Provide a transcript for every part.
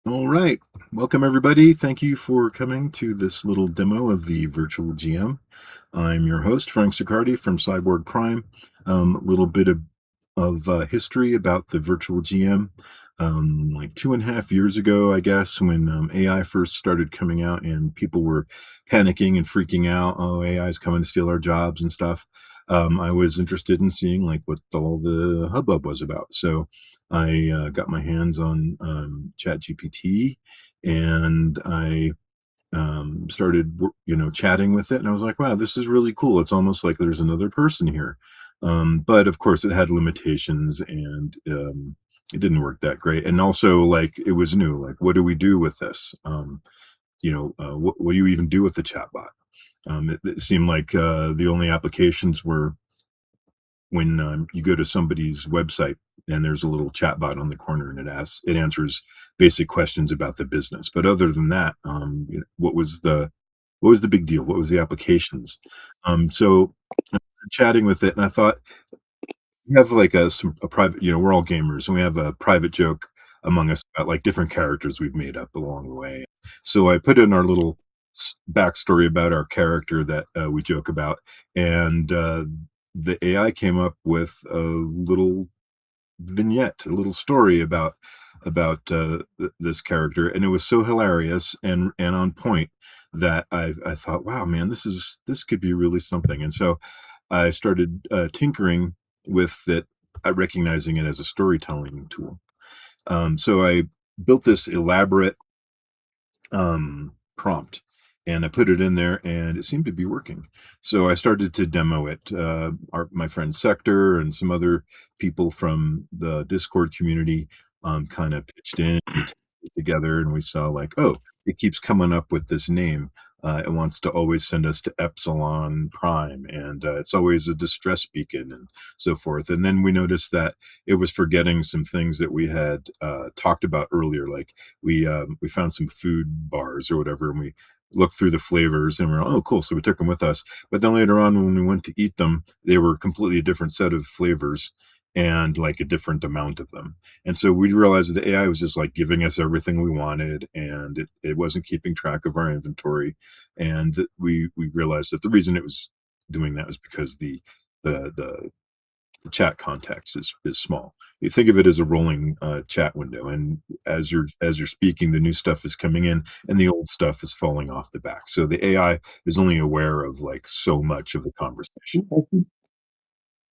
All right. Welcome, everybody. Thank you for coming to this little demo of the virtual GM. I'm your host, Frank Succardi from CyborgPrime. A little bit of history about the virtual GM. Like 2.5 years ago, I guess, when AI first started coming out and people were panicking and freaking out, oh, AI is coming to steal our jobs and stuff. I was interested in seeing like what all the hubbub was about. So I got my hands on ChatGPT, and I started, chatting with it, and I was like, "Wow, this is really cool. It's almost like there's another person here." But of course, it had limitations, and it didn't work that great. And also, like, it was new. Like, what do we do with this? What do you even do with the chatbot? It seemed like the only applications were when you go to somebody's website and there's a little chat bot on the corner, and it answers basic questions about the business. But other than that, what was the big deal? What was the applications? So chatting with it, and I thought we have like a private, we're all gamers, and we have a private joke among us about like different characters we've made up along the way. So I put in our little backstory about our character that we joke about, and the AI came up with a little vignette, a little story about this character, and it was so hilarious and on point that I thought, wow, man, this could be really something. And so I started tinkering with it, recognizing it as a storytelling tool. So I built this elaborate prompt, and I put it in there, and it seemed to be working. So I started to demo it. My friend Sector and some other people from the Discord community kind of pitched in. We tested it together, and we saw like, oh, it keeps coming up with this name. It wants to always send us to Epsilon Prime, and it's always a distress beacon and so forth. And then we noticed that it was forgetting some things that we had talked about earlier, like we found some food bars or whatever, and we looked through the flavors, and we're, oh, cool, so we took them with us. But then later on, when we went to eat them, they were completely a different set of flavors and like a different amount of them. And so we realized that the AI was just like giving us everything we wanted, and it wasn't keeping track of our inventory. And we realized that the reason it was doing that was because the chat context is small. You think of it as a rolling chat window, and as you're speaking, the new stuff is coming in, and the old stuff is falling off the back. So the AI is only aware of like so much of the conversation.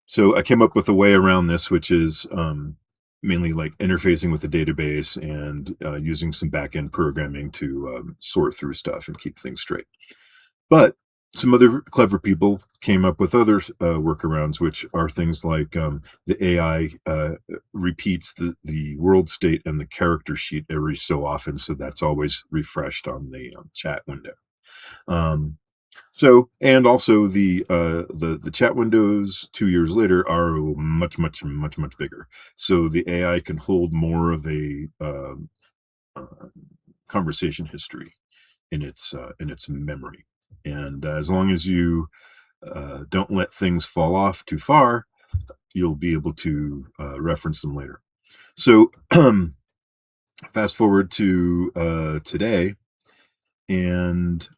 So I came up with a way around this, which is mainly like interfacing with the database and using some backend programming to sort through stuff and keep things straight. But some other clever people came up with other workarounds, which are things like the AI repeats the world state and the character sheet every so often, so that's always refreshed on the chat window. Um, and also the chat windows 2 years later are much, much, much, much bigger. So the AI can hold more of a uh, conversation history in its memory. And as long as you don't let things fall off too far, you'll be able to reference them later. So fast forward to today, and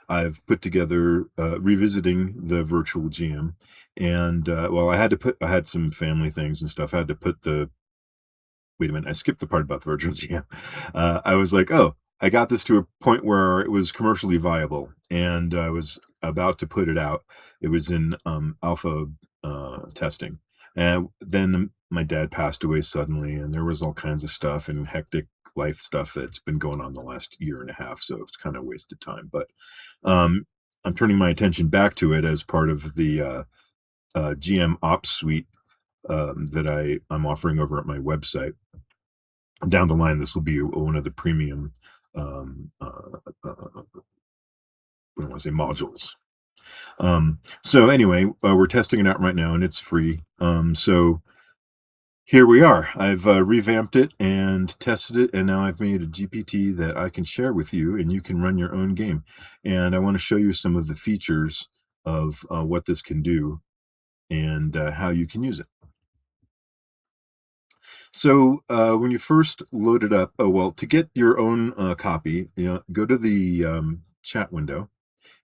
I've put together revisiting the virtual GM, and well, I had some family things and stuff. I had to put the wait a minute, I skipped the part about the virtual GM. I was like, oh, I got this to a point where it was commercially viable, and I was about to put it out. It was in alpha testing, and then my dad passed away suddenly, and there was all kinds of stuff and hectic life stuff that's been going on the last year and a half. So it's kind of wasted time, but um, I'm turning my attention back to it as part of the GM Ops suite that I'm offering over at my website. Down the line, this will be one of the premium, um, what do I want to say, modules. So anyway, we're testing it out right now, and it's free. So here we are. I've revamped it and tested it, and now I've made a GPT that I can share with you, and you can run your own game. And I want to show you some of the features of what this can do and how you can use it. So when you first load it up, oh well, to get your own copy, go to the chat window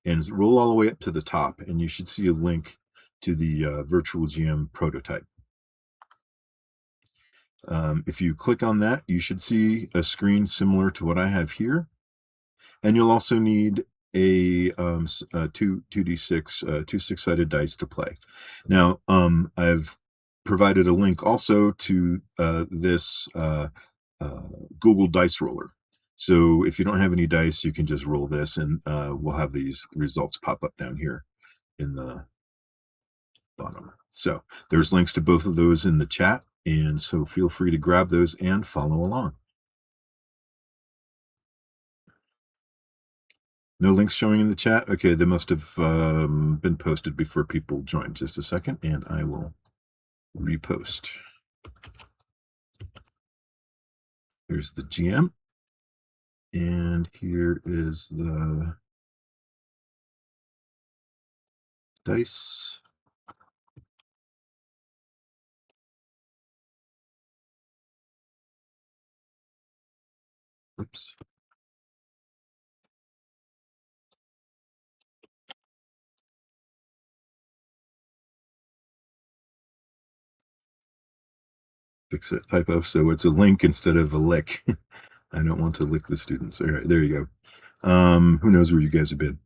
and roll all the way up to the top, and you should see a link to the virtual GM prototype. If you click on that, you should see a screen similar to what I have here, and you'll also need a two d6 two six-sided dice to play. Now, I've provided a link also to this uh, Google Dice Roller. So if you don't have any dice, you can just roll this, and we'll have these results pop up down here in the bottom. So there's links to both of those in the chat, and so feel free to grab those and follow along. No links showing in the chat? Okay, they must have been posted before people joined. Just a second, and I will repost. Here's the GM, and here is the dice. Oops. Fix that typo. So it's a link instead of a lick. I don't want to lick the students. All right, there you go. Who knows where you guys have been?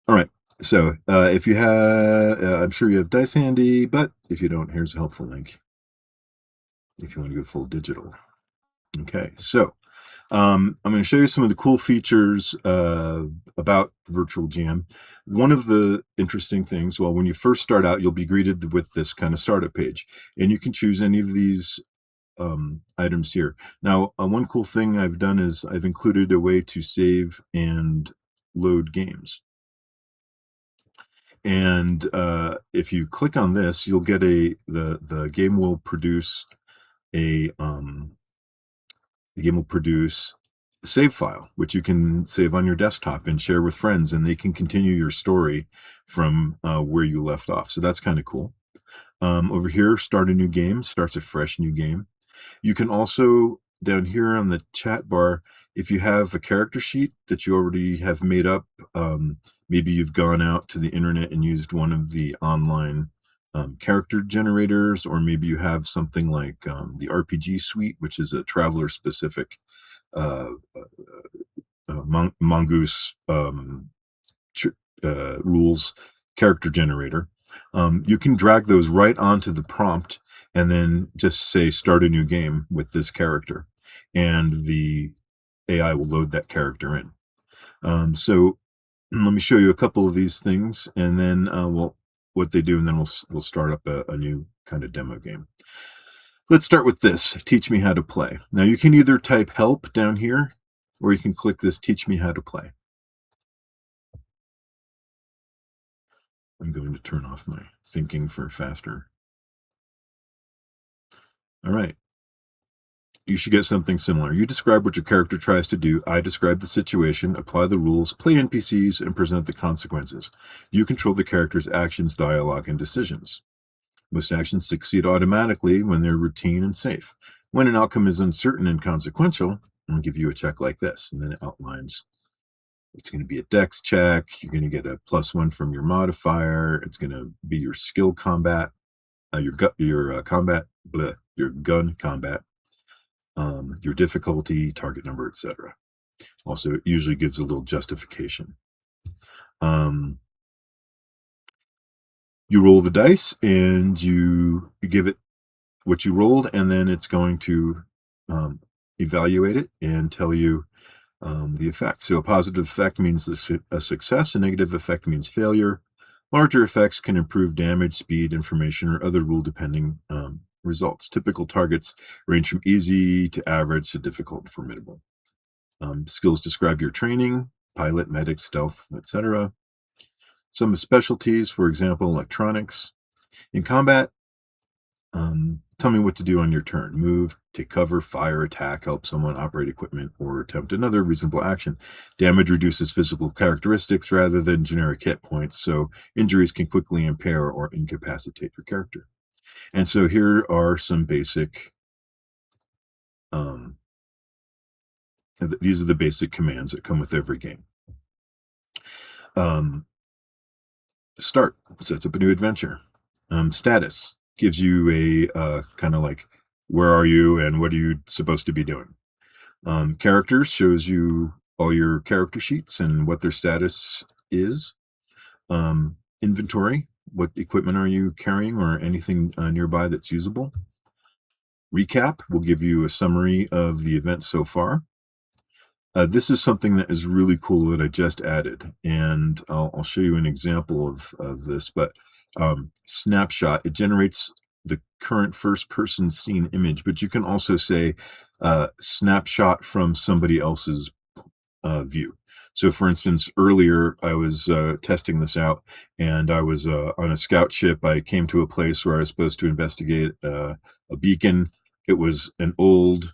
All right. So if you have, I'm sure you have dice handy, but if you don't, here's a helpful link if you want to go full digital. Okay, so I'm going to show you some of the cool features about Virtual GM. One of the interesting things, well, when you first start out, you'll be greeted with this kind of startup page, and you can choose any of these items here. Now, one cool thing I've done is I've included a way to save and load games. And if you click on this, you'll get the game will produce a the game will produce a save file, which you can save on your desktop and share with friends, and they can continue your story from where you left off. So that's kind of cool. Over here, start a new game, starts a fresh new game. You can also, down here on the chat bar, if you have a character sheet that you already have made up, maybe you've gone out to the internet and used one of the online character generators, or maybe you have something like the RPG Suite, which is a traveler specific uh, Mongoose rules character generator. You can drag those right onto the prompt and then just say start a new game with this character, and the AI will load that character in. So let me show you a couple of these things, and then we'll what they do, and then we'll start up a new kind of demo game. Let's start with this. Teach me how to play. Now you can either type help down here, or you can click this teach me how to play. I'm going to turn off my thinking for faster. All right. You should get something similar. You describe what your character tries to do. I describe the situation, apply the rules, play NPCs, and present the consequences. You control the character's actions, dialogue, and decisions. Most actions succeed automatically when they're routine and safe. When an outcome is uncertain and consequential, I'll give you a check like this, and then it outlines it's going to be a dex check. You're going to get a +1 from your modifier. It's going to be your skill combat, your combat, your gun combat, your difficulty, target number, etc. Also, it usually gives a little justification. You roll the dice and you give it what you rolled, and then it's going to evaluate it and tell you the effect. So a positive effect means a success, a negative effect means failure. Larger effects can improve damage, speed, information, or other rule-depending results. Typical targets range from easy to average to difficult and formidable. Skills describe your training, pilot, medic, stealth, etc. Some specialties, for example, electronics. In combat, tell me what to do on your turn. Move, take cover, fire, attack, help someone operate equipment, or attempt another reasonable action. Damage reduces physical characteristics rather than generic hit points, so injuries can quickly impair or incapacitate your character. And so here are some basic Um, these are the basic commands that come with every game. Um, Start sets up a new adventure. Status gives you a kind of like where are you and what are you supposed to be doing. Characters shows you all your character sheets and what their status is. Inventory, what equipment are you carrying or anything nearby that's usable. Recap will give you a summary of the event so far. This is something that is really cool that I just added, and I'll show you an example of this. But Snapshot, it generates the current first-person scene image, but you can also say snapshot from somebody else's view. So, for instance, earlier I was testing this out, and I was on a scout ship. I came to a place where I was supposed to investigate a beacon. It was an old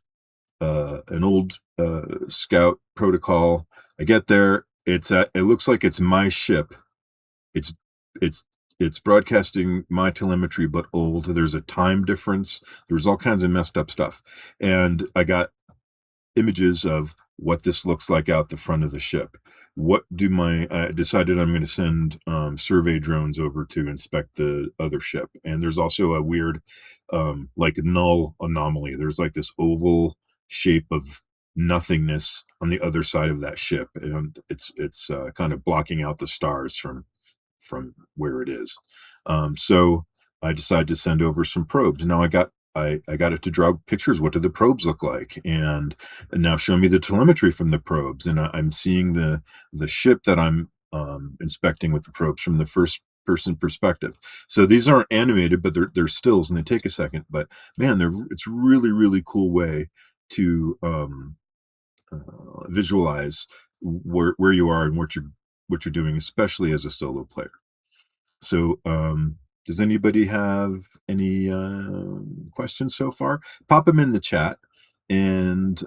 scout protocol. I get there. It looks like it's my ship. It's it's it's broadcasting my telemetry, but old. There's a time difference. There's all kinds of messed up stuff, and I got images of what this looks like out the front of the ship. What do my I decided I'm going to send survey drones over to inspect the other ship, and there's also a weird, like null anomaly. There's like this oval shape of nothingness on the other side of that ship, and it's kind of blocking out the stars from where it is. So I decided to send over some probes. Now I got it to draw pictures. What do the probes look like? And now show me the telemetry from the probes. And I'm seeing the ship that I'm inspecting with the probes from the first person perspective. So these aren't animated, but they're stills and they take a second. But man, it's really cool way to visualize where you are and what you're doing, especially as a solo player. So, does anybody have any questions so far? Pop them in the chat, and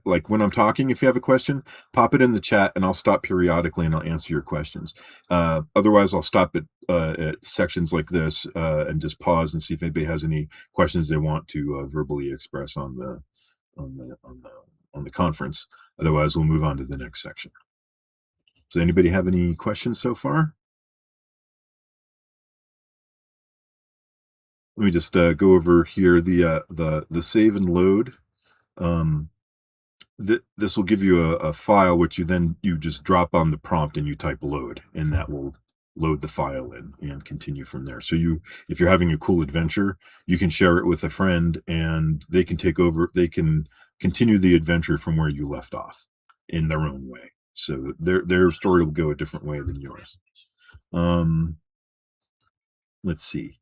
like when I'm talking, if you have a question, pop it in the chat, and I'll stop periodically and I'll answer your questions. Otherwise, I'll stop at sections like this and just pause and see if anybody has any questions they want to verbally express on the on the on the conference. Otherwise, we'll move on to the next section. Does anybody have any questions so far? Let me just go over here the save and load. Um, this will give you a file which you just drop on the prompt and you type load, and that will load the file in and continue from there. So if you're having a cool adventure, you can share it with a friend, and they can take over. They can continue the adventure from where you left off in their own way. So their story will go a different way than yours. Let's see.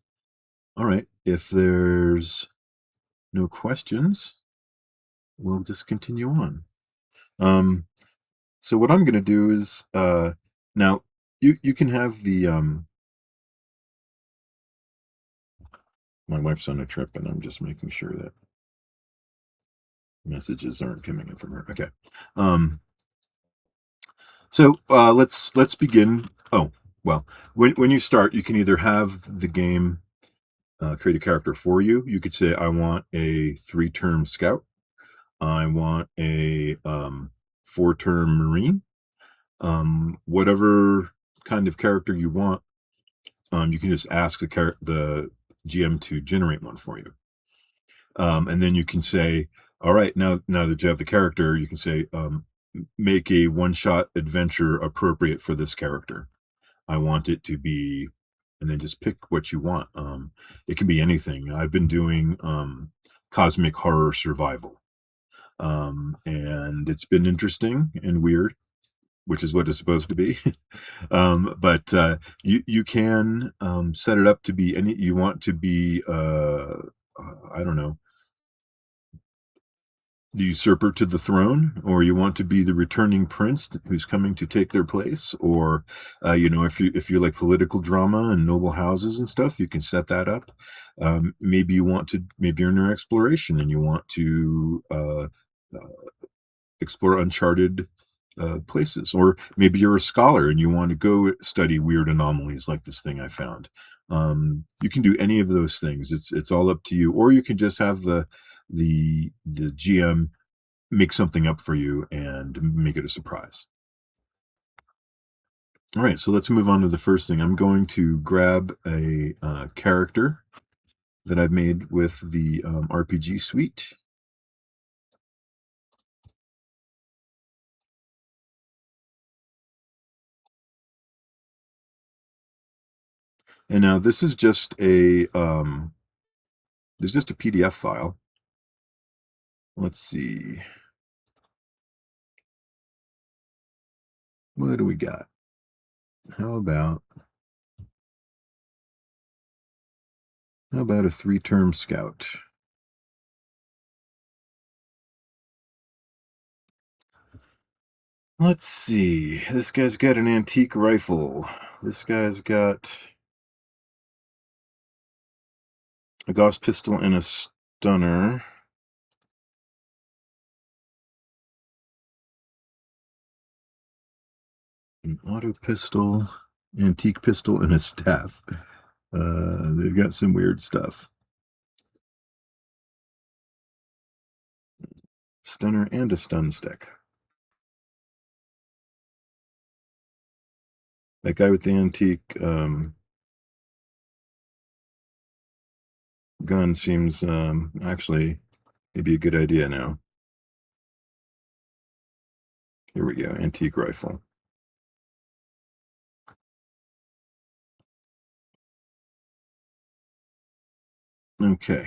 All right. If there's no questions, we'll just continue on. So what I'm going to do is now you can have the my wife's on a trip, and I'm just making sure that messages aren't coming in from her. Okay. So let's begin. Oh, well, when you start, you can either have the game create a character for you. You could say, I want a 3-term scout. I want a 4-term marine. Whatever kind of character you want, you can just ask the GM to generate one for you. And then you can say, all right, now that you have the character, you can say, make a one-shot adventure appropriate for this character. I want it to be, and then just pick what you want. It can be anything. I've been doing cosmic horror survival. And it's been interesting and weird, which is what it's supposed to be. But you can set it up to be any you want to be. I don't know, the usurper to the throne, or you want to be the returning prince who's coming to take their place, or if you like political drama and noble houses and stuff, you can set that up. Maybe you're in your exploration and you want to explore uncharted places, or maybe you're a scholar and you want to go study weird anomalies like this thing I found. You can do any of those things. It's all up to you, or you can just have the GM make something up for you and make it a surprise. All right, so let's move on to the first thing. I'm going to grab a character that I've made with the RPG suite. And now this is just a PDF file. Let's see. What do we got? How about a 3-term scout? Let's see. This guy's got an antique rifle. This guy's got a Gauss pistol and a stunner. An auto pistol, antique pistol, and a staff. They've got some weird stuff. Stunner and a stun stick. That guy with the antique gun seems actually maybe a good idea now. Here we go, antique rifle. Okay.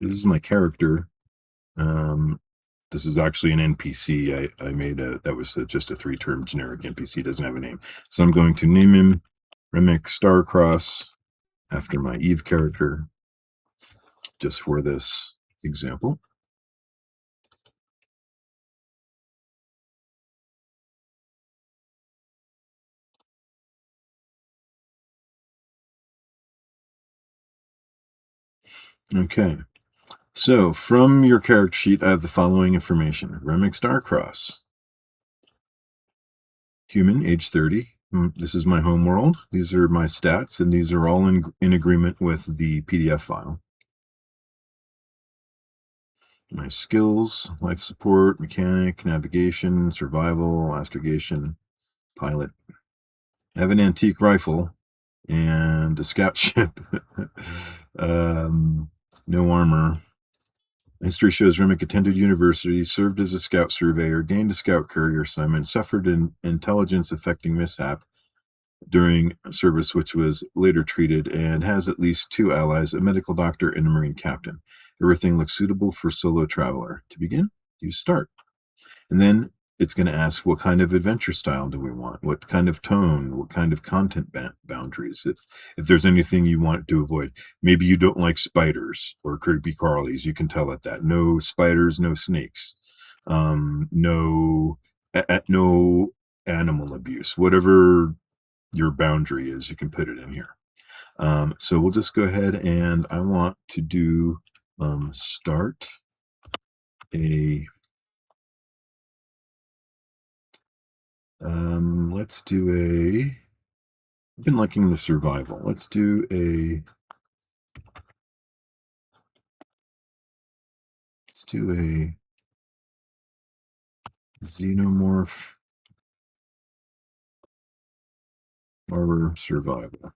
This is my character. This is actually an NPC. I made that was just a 3-term generic NPC, doesn't have a name. So I'm going to name him Remic Starcross after my Eve character, just for this example. Okay. So from your character sheet, I have the following information. Remic Starcross. Human, age 30. This is my home world. These are my stats, and these are all in agreement with the PDF file. My skills, life support, mechanic, navigation, survival, astrogation, pilot. I have an antique rifle and a scout ship. No armor. History shows Remick attended university, served as a scout surveyor, gained a scout courier assignment, suffered an intelligence affecting mishap during service, which was later treated, and has at least 2 allies, a medical doctor and a marine captain. Everything looks suitable for solo traveler. To begin, you start. And then it's going to ask, what kind of adventure style do we want? What kind of tone? What kind of content boundaries? If there's anything you want to avoid, maybe you don't like spiders or creepy crawlies. You can tell it that no spiders, no snakes, no animal abuse. Whatever your boundary is, you can put it in here. So we'll just go ahead, and I want to do start a let's do I've been liking the survival. Let's do a xenomorph horror survival.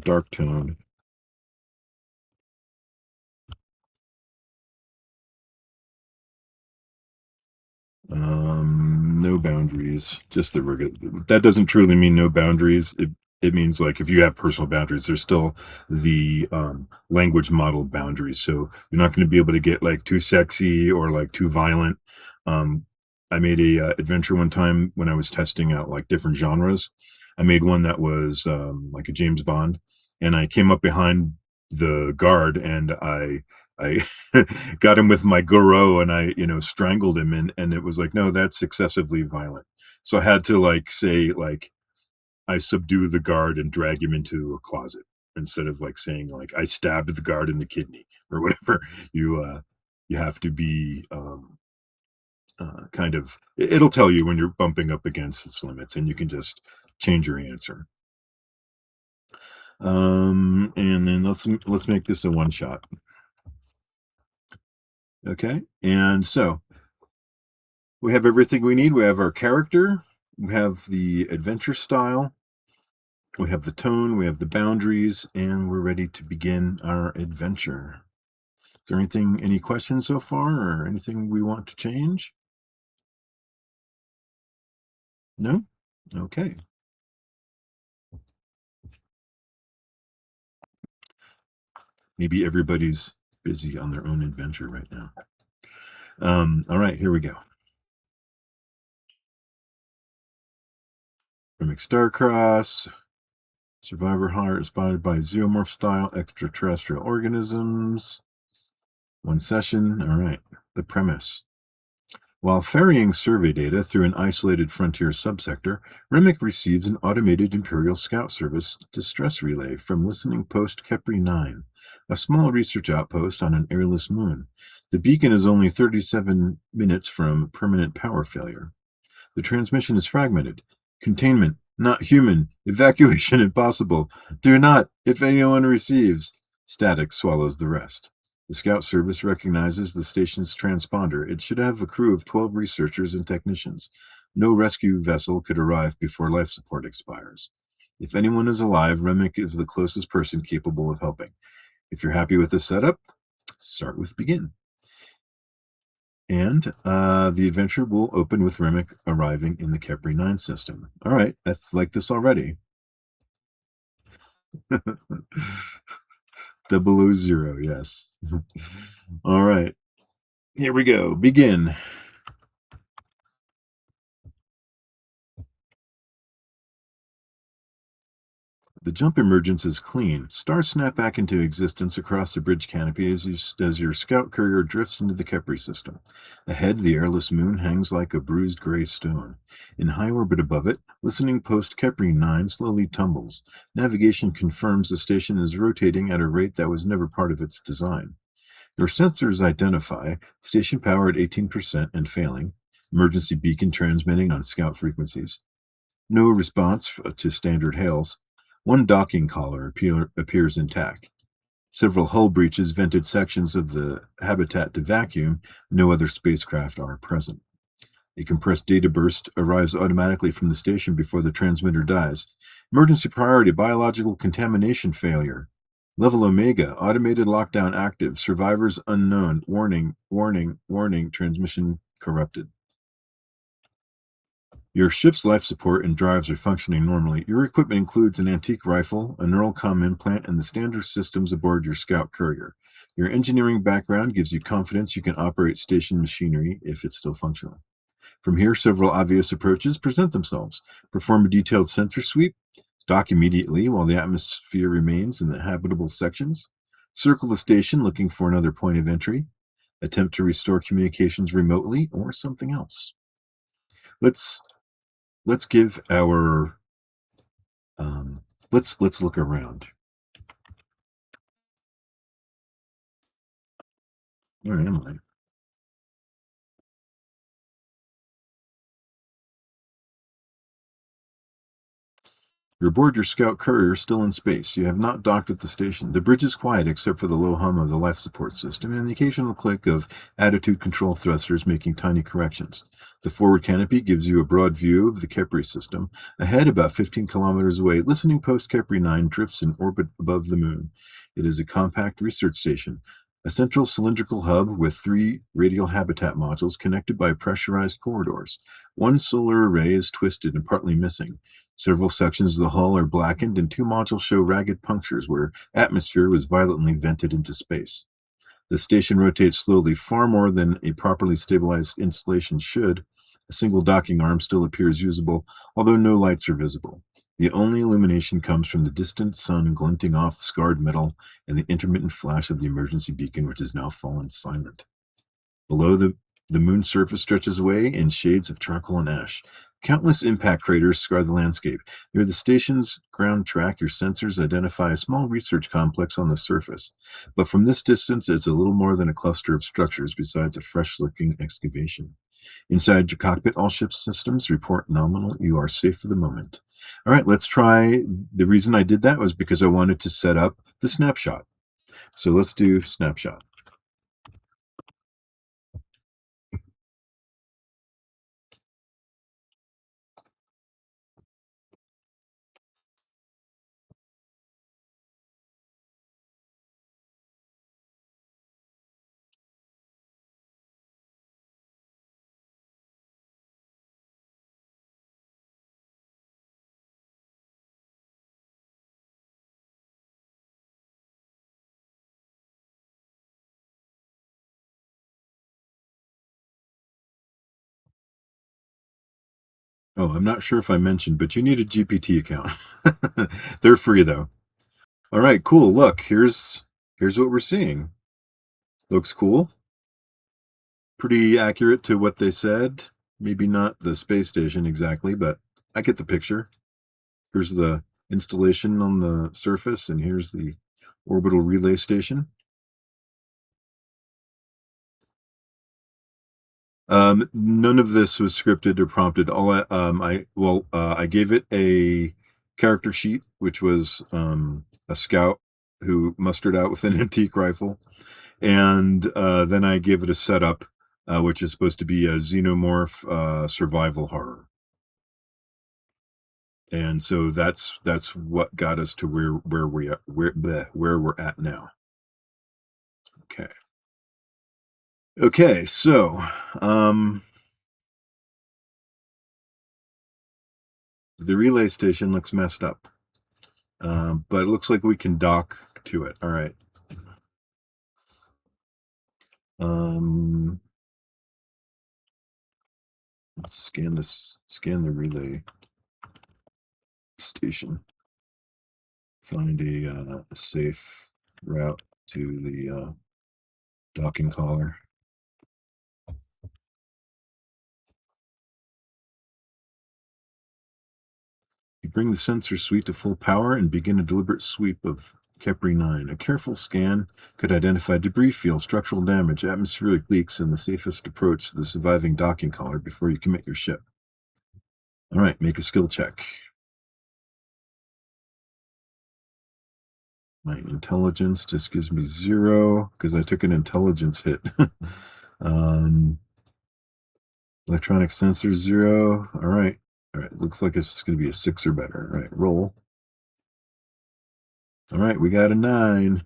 Dark tone. No boundaries, just the regular. That doesn't truly mean no boundaries. It means, like, if you have personal boundaries, there's still the language model boundaries. So you're not going to be able to get like too sexy or like too violent. I made a adventure one time when I was testing out like different genres. I made one that was like a James Bond, and I came up behind the guard and I got him with my guru, and I, strangled him, and it was like, no, that's excessively violent. So I had to like say, like, I subdue the guard and drag him into a closet, instead of like saying like I stabbed the guard in the kidney or whatever. You You have to be kind of, it'll tell you when you're bumping up against its limits, and you can just change your answer. And then let's make this a one shot. Okay, and so we have everything we need. We have our character, we have the adventure style, we have the tone, we have the boundaries, and we're ready to begin our adventure. Is there anything, any questions so far, or anything we want to change? No? Okay. Maybe everybody's busy on their own adventure right now. All right, here we go. Remic Starcross, Survivor Heart spotted by zoomorph style extraterrestrial organisms. One session. All right. The premise. While ferrying survey data through an isolated frontier subsector, Remic receives an automated Imperial Scout Service distress relay from Listening Post Kepri 9, a small research outpost on an airless moon. The beacon is only 37 minutes from permanent power failure. The transmission is fragmented. Containment, not human. Evacuation impossible. Do not, if anyone receives. Static swallows the rest. The Scout Service recognizes the station's transponder. It should have a crew of 12 researchers and technicians. No rescue vessel could arrive before life support expires. If anyone is alive, Remic is the closest person capable of helping. If you're happy with the setup, start with begin. And the adventure will open with Remic arriving in the Kepri 9 system. All right, that's like this already. 000, yes. All right, here we go. Begin. The jump emergence is clean. Stars snap back into existence across the bridge canopy as your scout courier drifts into the Kepri system. Ahead, the airless moon hangs like a bruised gray stone. In high orbit above it, listening post Kepri 9 slowly tumbles. Navigation confirms the station is rotating at a rate that was never part of its design. Your sensors identify station power at 18% and failing, emergency beacon transmitting on scout frequencies. No response to standard hails. One docking collar appears intact. Several hull breaches vented sections of the habitat to vacuum. No other spacecraft are present. A compressed data burst arrives automatically from the station before the transmitter dies. Emergency priority, biological contamination failure. Level Omega, automated lockdown active. Survivors unknown. Warning, warning, warning, transmission corrupted. Your ship's life support and drives are functioning normally. Your equipment includes an antique rifle, a neural comm implant, and the standard systems aboard your scout courier. Your engineering background gives you confidence you can operate station machinery if it's still functional. From here, several obvious approaches present themselves. Perform a detailed sensor sweep, dock immediately while the atmosphere remains in the habitable sections, circle the station looking for another point of entry, attempt to restore communications remotely, or something else. Let's give our let's look around. Where am I? You're aboard your scout courier, still in space. You have not docked at the station. The bridge is quiet except for the low hum of the life support system and the occasional click of attitude control thrusters making tiny corrections. The forward canopy gives you a broad view of the Kepri system. Ahead, about 15 kilometers away, listening post Kepri 9 drifts in orbit above the moon. It is a compact research station, a central cylindrical hub with 3 radial habitat modules connected by pressurized corridors. One solar array is twisted and partly missing. Several sections of the hull are blackened, and 2 modules show ragged punctures where atmosphere was violently vented into space. The station rotates slowly, far more than a properly stabilized installation should. A single docking arm still appears usable, although no lights are visible. The only illumination comes from the distant sun glinting off scarred metal and the intermittent flash of the emergency beacon, which has now fallen silent. Below the moon's surface stretches away in shades of charcoal and ash. Countless impact craters scar the landscape. Near the station's ground track, your sensors identify a small research complex on the surface. But from this distance, it's a little more than a cluster of structures besides a fresh looking excavation. Inside your cockpit, all ship systems report nominal. You are safe for the moment. All right, let's try. The reason I did that was because I wanted to set up the snapshot. So let's do snapshot. Oh, I'm not sure if I mentioned, but you need a GPT account. They're free though. All right, cool. Look, here's what we're seeing. Looks cool. Pretty accurate to what they said. Maybe not the space station exactly, but I get the picture. Here's the installation on the surface, and here's the orbital relay station. None of this was scripted or prompted. I gave it a character sheet, which was a scout who mustered out with an antique rifle, and then I gave it a setup, which is supposed to be a xenomorph survival horror. And so that's what got us to where we're at now. Okay. Okay, so um the relay station looks messed up. But it looks like we can dock to it. All right. Um let's scan the relay station. Find a safe route to the docking collar. You bring the sensor suite to full power and begin a deliberate sweep of Kepri 9. A careful scan could identify debris field, structural damage, atmospheric leaks, and the safest approach to the surviving docking collar before you commit your ship. All right, make a skill check. My intelligence just gives me 0 because I took an intelligence hit. um, electronic sensor 0. All right. All right. Looks like it's going to be a 6 or better. All right. Roll. All right. We got a 9.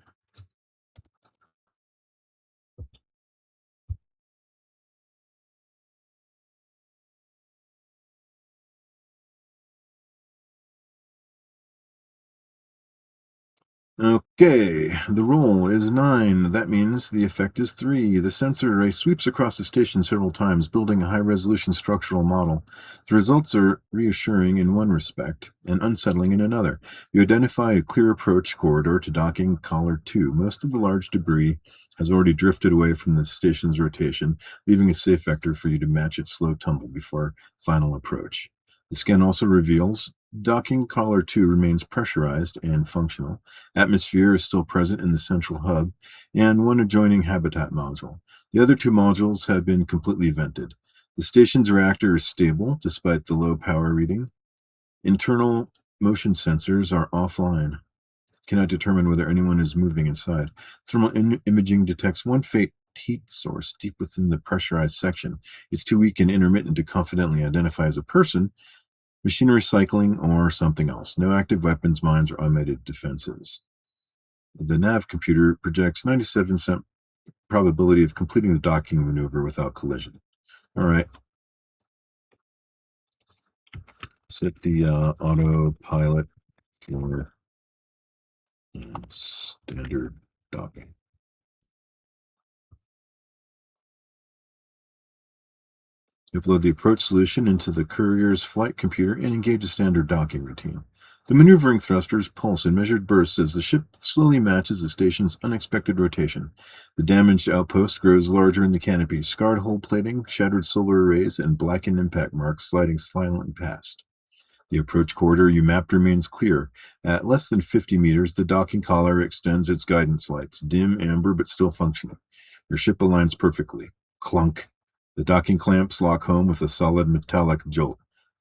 Okay, the roll is 9. That means the effect is 3. The sensor array sweeps across the station several times, building a high-resolution structural model. The results are reassuring in one respect and unsettling in another. You identify a clear approach corridor to docking collar 2. Most of the large debris has already drifted away from the station's rotation, leaving a safe vector for you to match its slow tumble before final approach. The scan also reveals docking collar 2 remains pressurized and functional. Atmosphere is still present in the central hub and one adjoining habitat module. The other two modules have been completely vented. The station's reactor is stable despite the low power reading. Internal motion sensors are offline. Cannot determine whether anyone is moving inside. Thermal imaging detects one faint heat source deep within the pressurized section. It's too weak and intermittent to confidently identify as a person, machinery cycling, or something else. No active weapons, mines, or automated defenses. The nav computer projects 97% probability of completing the docking maneuver without collision. All right. Set the autopilot for standard docking. Upload the approach solution into the courier's flight computer and engage a standard docking routine. The maneuvering thrusters pulse in measured bursts as the ship slowly matches the station's unexpected rotation. The damaged outpost grows larger in the canopy, scarred hull plating, shattered solar arrays, and blackened impact marks sliding silently past. The approach corridor you mapped remains clear. At less than 50 meters, the docking collar extends its guidance lights, dim, amber, but still functioning. Your ship aligns perfectly. Clunk. The docking clamps lock home with a solid metallic jolt.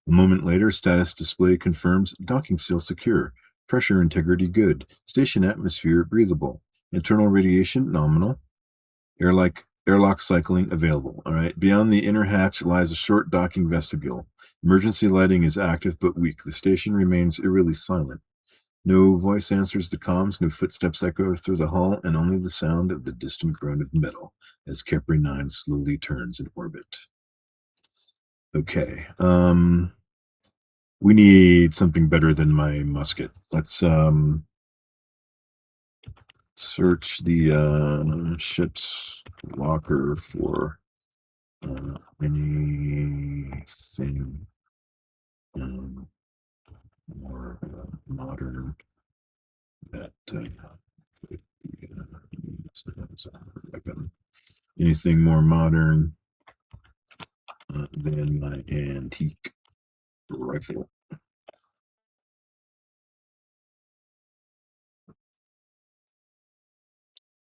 A moment later, status display confirms docking seal secure. Pressure integrity good. Station atmosphere breathable. Internal radiation nominal. Airlock cycling available. All right. Beyond the inner hatch lies a short docking vestibule. Emergency lighting is active but weak. The station remains eerily silent. No voice answers the comms, no footsteps echo through the hull, and only the sound of the distant groan of metal as Kepri 9 slowly turns in orbit. Okay. We need something better than my musket. Let's search the ship's locker for anything more modern that could be used as a weapon. Anything more modern than my antique rifle.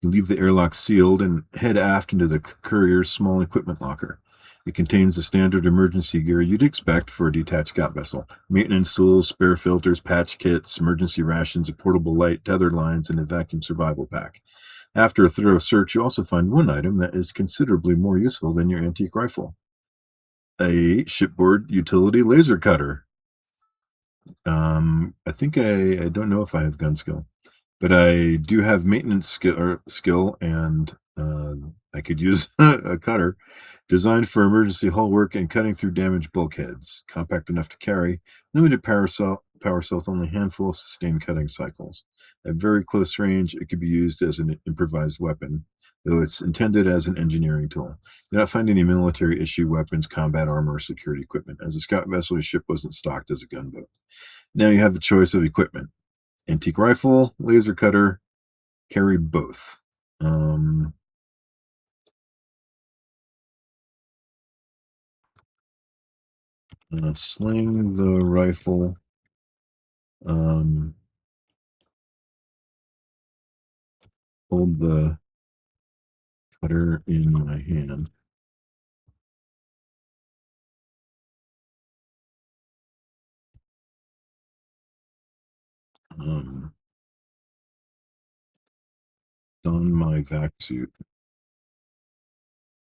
You leave the airlock sealed and head aft into the courier's small equipment locker. It contains the standard emergency gear you'd expect for a detached scout vessel: maintenance tools, spare filters, patch kits, emergency rations, a portable light, tethered lines, and a vacuum survival pack. After a thorough search, you also find one item that is considerably more useful than your antique rifle: a shipboard utility laser cutter. I think I don't know if I have gun skill, but I do have maintenance skill, and I could use a cutter designed for emergency hull work and cutting through damaged bulkheads. Compact enough to carry, limited power cell with only a handful of sustained cutting cycles. At very close range, it could be used as an improvised weapon, though it's intended as an engineering tool. You do not find any military issue weapons, combat armor, or security equipment. As a scout vessel, your ship wasn't stocked as a gunboat. Now you have the choice of equipment: antique rifle, laser cutter, carry both. Sling the rifle. Hold the cutter in my hand. Don my vac suit.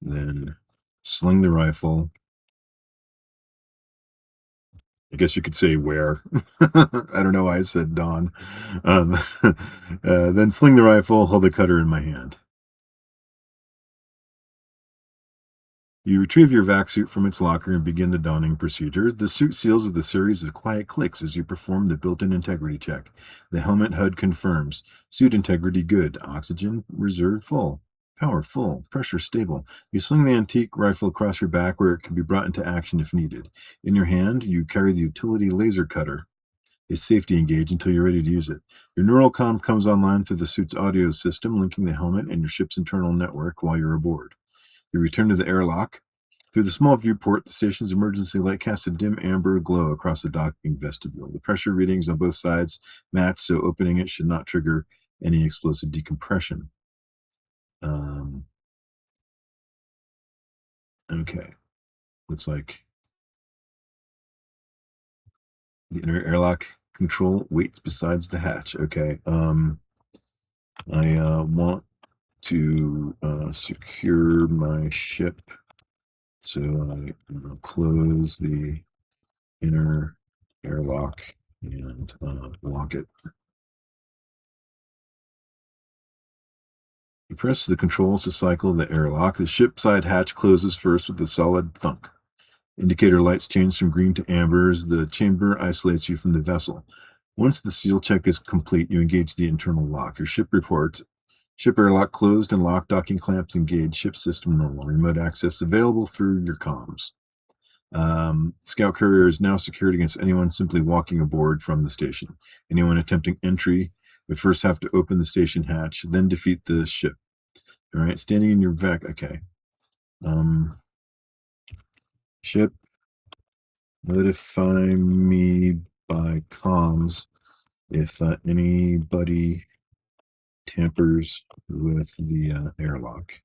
Then sling the rifle. I guess you could say where. I don't know why I said Don. Then sling the rifle, hold the cutter in my hand. You retrieve your vac suit from its locker and begin the donning procedure. The suit seals with a series of quiet clicks as you perform the built-in integrity check. The helmet HUD confirms. Suit integrity good. Oxygen reserve full. Power full. Pressure stable. You sling the antique rifle across your back where it can be brought into action if needed. In your hand, you carry the utility laser cutter, a safety engage until you're ready to use it. Your neural comm comes online through the suit's audio system, linking the helmet and your ship's internal network while you're aboard. You return to the airlock. Through the small viewport, the station's emergency light casts a dim amber glow across the docking vestibule. The pressure readings on both sides match, so opening it should not trigger any explosive decompression. Okay. Looks like the inner airlock control waits besides the hatch. Okay. I want to secure my ship, so I close the inner airlock and lock it. You press the controls to cycle the airlock. The ship side hatch closes first with a solid thunk. Indicator lights change from green to amber as the chamber isolates you from the vessel. Once the seal check is complete, you engage the internal lock. Your ship reports: ship airlock closed and locked, docking clamps engaged, ship system normal, remote access available through your comms. Scout Courier is now secured against anyone simply walking aboard from the station. Anyone attempting entry would first have to open the station hatch, then defeat the ship. All right, standing in your vac. Okay. Ship, notify me by comms if anybody tampers with the airlock.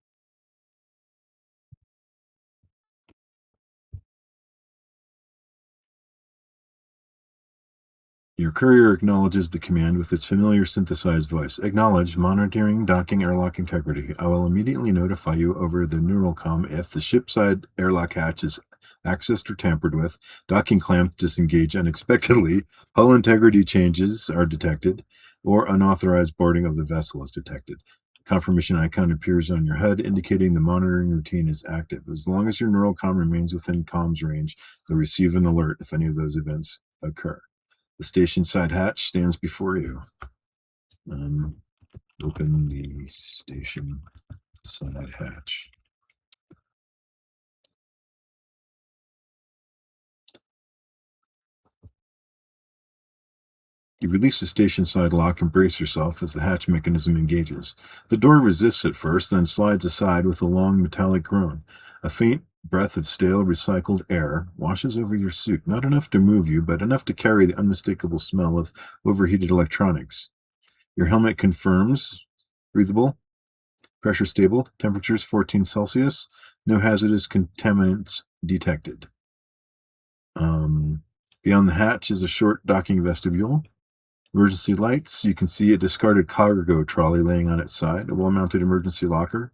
Your courier acknowledges the command with its familiar synthesized voice. Acknowledge, monitoring docking airlock integrity. I will immediately notify you over the neural comm if the shipside airlock hatch is accessed or tampered with, docking clamps disengage unexpectedly, hull integrity changes are detected, or unauthorized boarding of the vessel is detected. Confirmation icon appears on your HUD indicating the monitoring routine is active. As long as your neural comm remains within comms range, you'll receive an alert if any of those events occur. The station side hatch stands before you. Open the station side hatch. You release the station side lock and brace yourself as the hatch mechanism engages. The door resists at first, then slides aside with a long metallic groan. A faint breath of stale, recycled air washes over your suit, not enough to move you, but enough to carry the unmistakable smell of overheated electronics. Your helmet confirms breathable, pressure stable, temperatures 14 Celsius, no hazardous contaminants detected. Beyond the hatch is a short docking vestibule. Emergency lights. You can see a discarded cargo trolley laying on its side, a wall-mounted emergency locker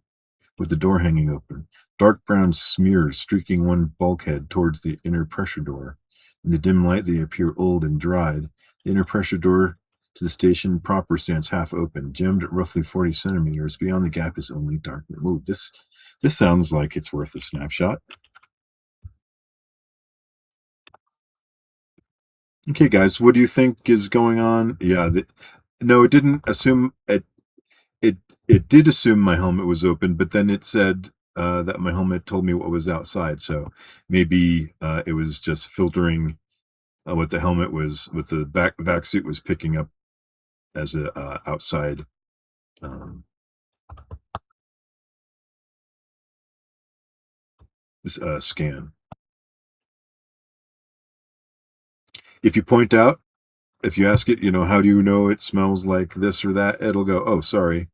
with the door hanging open. Dark brown smears streaking one bulkhead towards the inner pressure door. In the dim light, they appear old and dried. The inner pressure door to the station proper stands half open, jammed at roughly 40 centimeters. Beyond the gap is only darkness. Ooh, this sounds like it's worth a snapshot. Okay, guys, what do you think is going on? Yeah, no, it didn't assume it it did assume my helmet was open, but then it said that my helmet told me what was outside. So maybe it was just filtering what the helmet was, what the back suit was picking up as a outside um, scan. If you point out, if you ask it, how do you know it smells like this or that? It'll go, oh, sorry,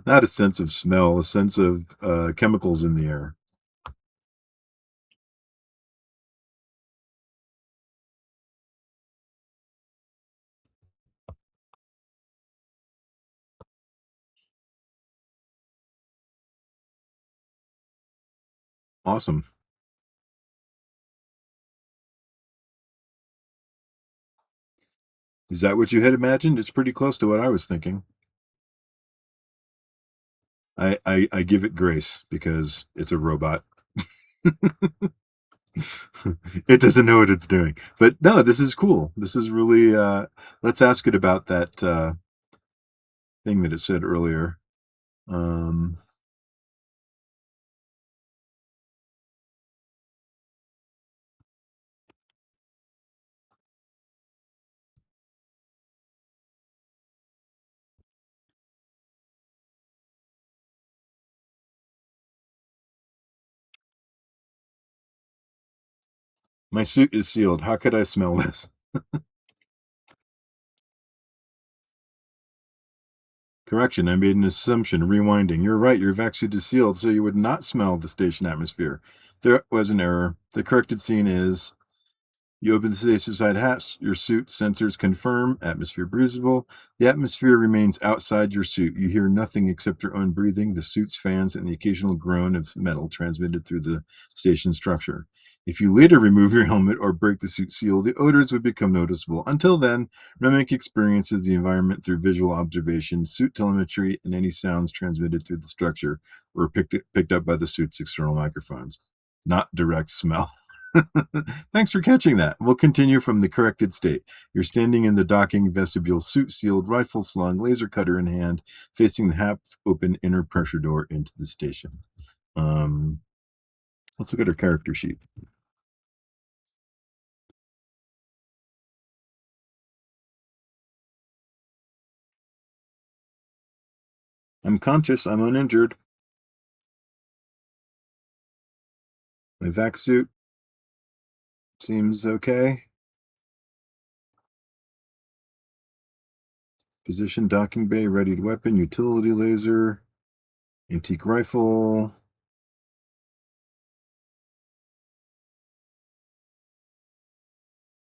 not a sense of smell, a sense of chemicals in the air. Awesome. Is that what you had imagined? It's pretty close to what I was thinking. I give it grace because it's a robot. It doesn't know what it's doing. But no, this is cool. This is really let's ask it about that thing that it said earlier. Um my suit is sealed. How could I smell this? Correction, I made an assumption. Rewinding. You're right, your vac suit is sealed, so you would not smell the station atmosphere. There was an error. The corrected scene is you open the station side hatch, your suit sensors confirm, atmosphere breathable. The atmosphere remains outside your suit. You hear nothing except your own breathing, the suit's fans, and the occasional groan of metal transmitted through the station structure. If you later remove your helmet or break the suit seal, the odors would become noticeable. Until then, Remic experiences the environment through visual observation, suit telemetry, and any sounds transmitted through the structure were picked up by the suit's external microphones, not direct smell. Thanks for catching that. We'll continue from the corrected state. You're standing in the docking vestibule, suit sealed, rifle slung, laser cutter in hand, facing the half open inner pressure door into the station. Um, Let's look at her character sheet. I'm conscious. I'm uninjured. My vac suit seems okay. Position, docking bay, readied weapon, utility laser, antique rifle.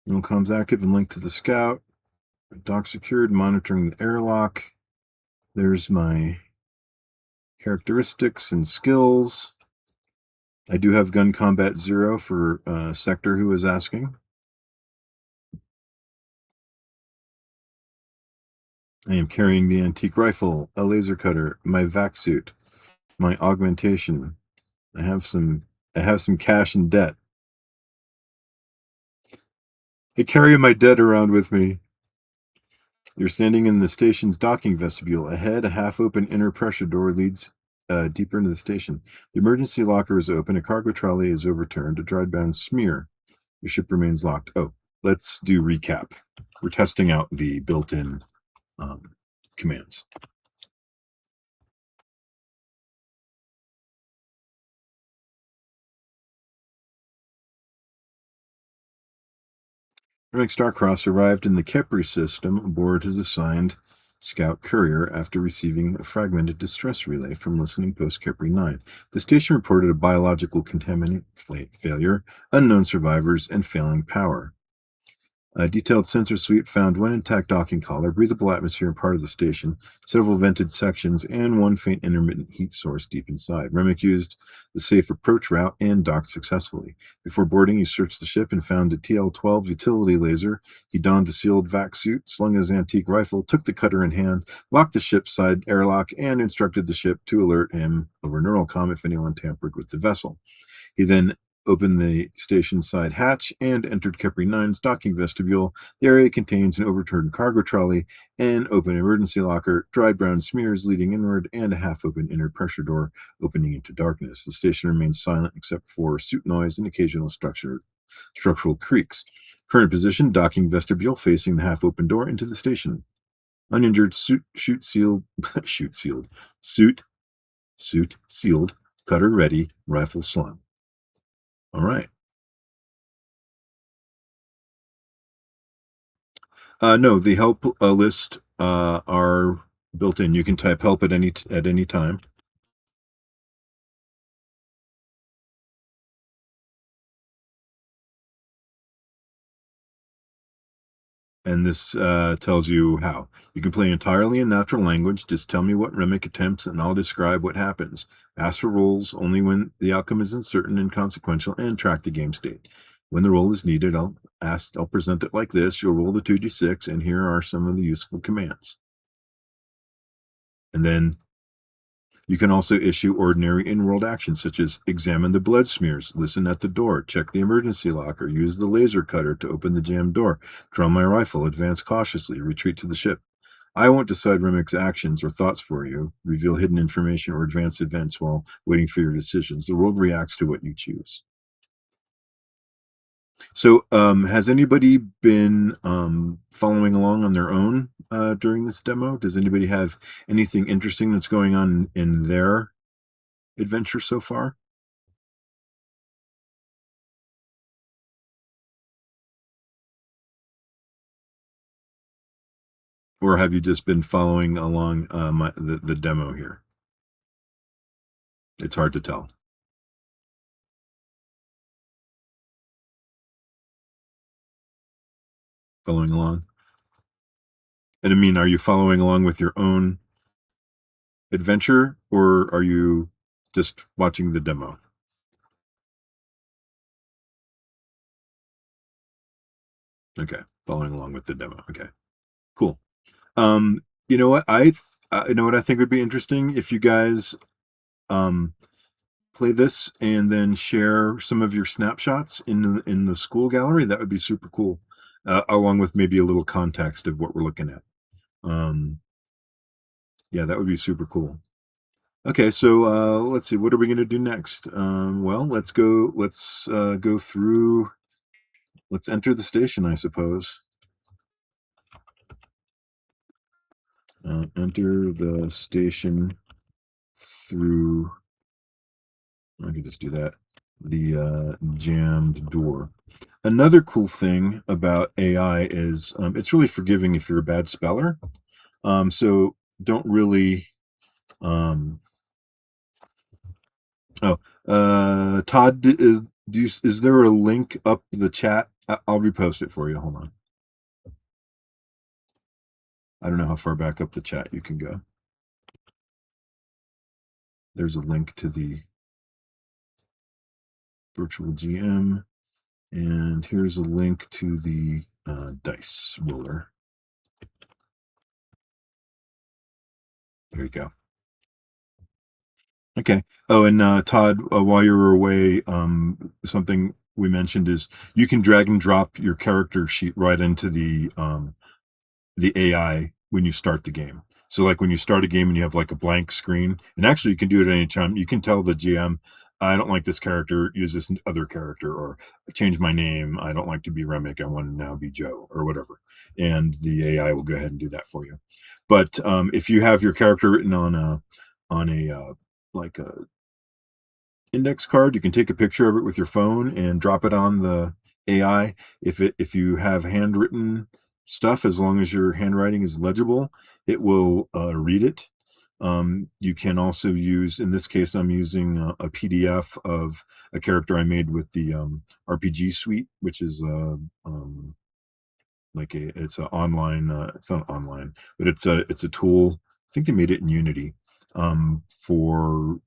Comms active and linked to the scout. Dock secured, monitoring the airlock. There's my characteristics and skills. I do have gun combat 0 for Sector, who was asking. I am carrying the antique rifle, a laser cutter, my vac suit, my augmentation. I have some cash and debt. I carry my debt around with me. You're standing in the station's docking vestibule. Ahead, a half-open inner pressure door leads deeper into the station. The emergency locker is open. A cargo trolley is overturned. A dried-bound smear. Your ship remains locked. Oh, let's do recap. We're testing out the built-in commands. Remic Starcross arrived in the Kepri system aboard his assigned scout courier after receiving a fragmented distress relay from Listening Post Keer 9. The station reported a biological contaminant failure, unknown survivors, and failing power. A detailed sensor suite found one intact docking collar, breathable atmosphere in part of the station, several vented sections, and one faint intermittent heat source deep inside. Remick used the safe approach route and docked successfully. Before boarding, he searched the ship and found a TL-12 utility laser. He donned a sealed vac suit, slung his antique rifle, took the cutter in hand, locked the ship's side airlock, and instructed the ship to alert him over neural comm if anyone tampered with the vessel. He then opened the station side hatch and entered Keer 9's docking vestibule. The area contains an overturned cargo trolley, an open emergency locker, dried brown smears leading inward, and a half-open inner pressure door opening into darkness. The station remains silent except for suit noise and occasional structural creaks. Current position, docking vestibule facing the half-open door into the station. Uninjured suit sealed, suit sealed, cutter ready, rifle slung. All right. No, the help list are built in. You can type help at any time, and this tells you how. You can play entirely in natural language. Just tell me what Remick attempts, and I'll describe what happens. Ask for rolls only when the outcome is uncertain and consequential, and track the game state. When the roll is needed, I'll present it like this. You'll roll the 2d6, and here are some of the useful commands. And then you can also issue ordinary in-world actions such as examine the blood smears, listen at the door, check the emergency locker, use the laser cutter to open the jammed door, draw my rifle, advance cautiously, retreat to the ship. I won't decide Remick's actions or thoughts for you, reveal hidden information or advance events while waiting for your decisions. The world reacts to what you choose. So, has anybody been following along on their own during this demo? Does anybody have anything interesting that's going on in their adventure so far? Or have you just been following along the demo here? It's hard to tell. Following along. And I mean, are you following along with your own adventure, or are you just watching the demo? Okay, following along with the demo. Okay, cool. You know what you know what I think would be interesting if you guys um play this and then share some of your snapshots in the school gallery. That would be super cool, along with maybe a little context of what we're looking at. Yeah, that would be super cool. Okay, so let's see. What are we going to do next? Well, let's go. Let's go through. Let's enter the station, I suppose. Enter the station through. I can just do that. The jammed door. Another cool thing about AI is it's really forgiving if you're a bad speller. So don't really. Um, oh, Todd, is there a link up the chat? I'll repost it for you. Hold on. I don't know how far back up the chat you can go. There's a link to the virtual GM, and here's a link to the dice roller. There you go. Okay. Oh, and Todd, while you were away, something we mentioned is you can drag and drop your character sheet right into the AI when you start the game. So like when you start a game and you have like a blank screen, and actually you can do it at any time. You can tell the GM, I don't like this character, use this other character, or change my name. I don't like to be Remic. I want to now be Joe or whatever. And the AI will go ahead and do that for you. But if you have your character written on a like a index card, you can take a picture of it with your phone and drop it on the AI. If you have handwritten stuff, as long as your handwriting is legible, it will read it. You can also use, in this case, I'm using a PDF of a character I made with the RPG suite, which is it's an online. It's not online, but it's a tool. I think they made it in Unity for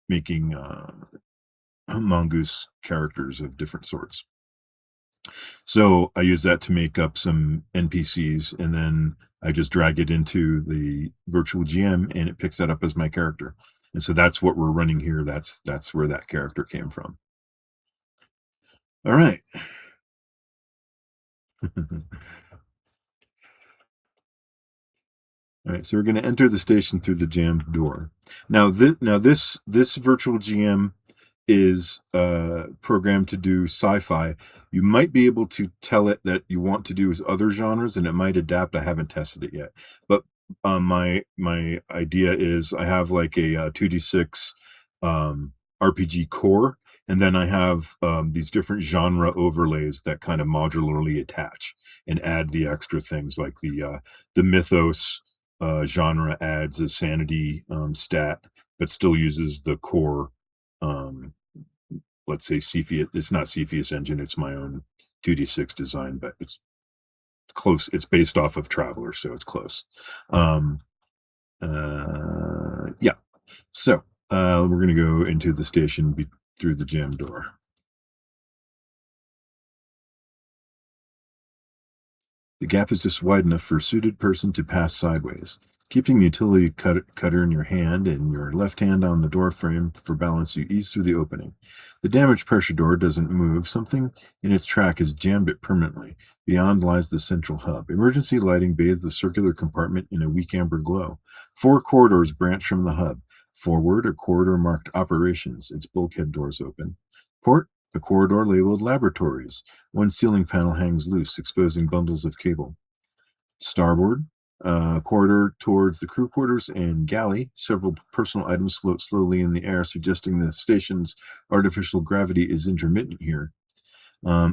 making mongoose characters of different sorts. So I use that to make up some NPCs, and then I just drag it into the virtual GM, and it picks that up as my character. And so that's what we're running here. That's where that character came from. All right. All right. So we're going to enter the station through the jammed door. Now this virtual GM is programmed to do sci-fi. You might be able to tell it that you want to do other genres, and it might adapt. I haven't tested it yet, but my idea is I have like a 2d6 RPG core, and then I have these different genre overlays that kind of modularly attach and add the extra things like the mythos genre adds a sanity stat, but still uses the core um, let's say Cepheus. It's not Cepheus engine, it's my own 2d6 design, but it's close. It's based off of Traveler, so it's close. Um, yeah. So we're going to go into the station through the jam door. The gap is just wide enough for a suited person to pass sideways. Keeping the utility cutter in your hand and your left hand on the door frame for balance, you ease through the opening. The damaged pressure door doesn't move. Something in its track has jammed it permanently. Beyond lies the central hub. Emergency lighting bathes the circular compartment in a weak amber glow. 4 corridors branch from the hub. Forward, a corridor marked Operations. Its bulkhead doors open. Port, a corridor labeled Laboratories. One ceiling panel hangs loose, exposing bundles of cable. Starboard, corridor towards the crew quarters and galley. Several personal items float slowly in the air, suggesting the station's artificial gravity is intermittent here.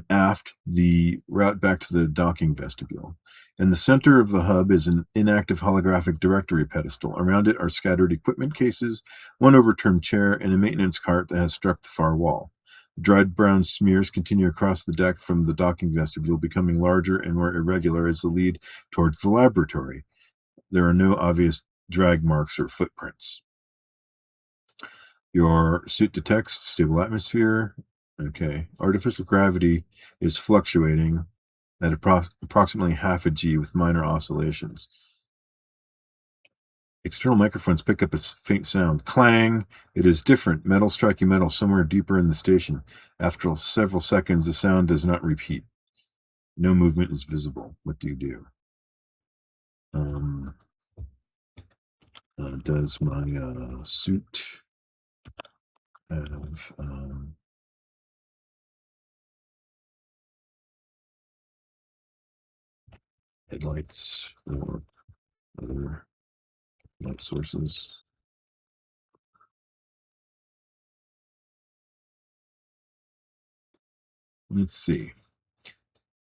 Aft, the route back to the docking vestibule. In the center of the hub is an inactive holographic directory pedestal. Around it are scattered equipment cases, one overturned chair, and a maintenance cart that has struck the far wall. Dried brown smears continue across the deck from the docking vestibule, becoming larger and more irregular as the lead towards the laboratory. There are no obvious drag marks or footprints. Your suit detects stable atmosphere. Okay. Artificial gravity is fluctuating at approximately half a G with minor oscillations. External microphones pick up a faint sound. Clang! It is different. Metal striking metal somewhere deeper in the station. After several seconds, the sound does not repeat. No movement is visible. What do you do? Um, Does my suit have headlights or other light sources? Let's see.